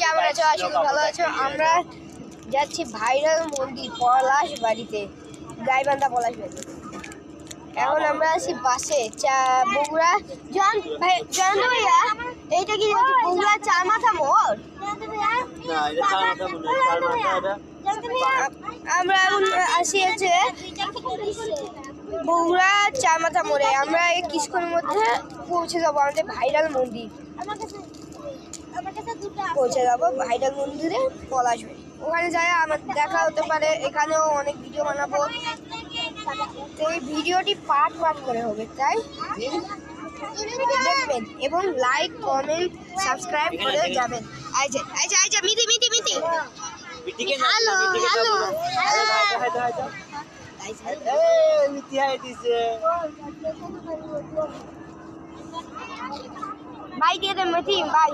কেমন আছো? আশা করি ভালো আছো। আমরা যাচ্ছি ভাইরাল মন্দির পলাশ বাড়িতে, গাইবান্ধা পলাশ বাড়ি। এখন আমরা আছি বাসে বগুড়া জয়ন্ত ভাইয়া, এইটা কি বগুড়া চার মাথা মোড়? আমরা এখন আসি হচ্ছে বগুড়া চার মাথা মোড়ে। আমরা এই কিছুক্ষণের মধ্যে পৌঁছে যাবো আমাদের ভাইরাল মন্দির। পৌঁছে যাবো ভাইরাল মন্দিরে পলাশ বাড়ি। ওখানে যাই আমার দেখা হতে পারে, এখানেও অনেক ভিডিও বানাবো। তো এই ভিডিওটি পার্ট করে হবে, তাই দেখবেন এবং লাইক কমেন্ট সাবস্ক্রাইব করে যাবেন। আইজা মিতি হ্যালো ভাই দিয়ে দেন মিতি ভাই।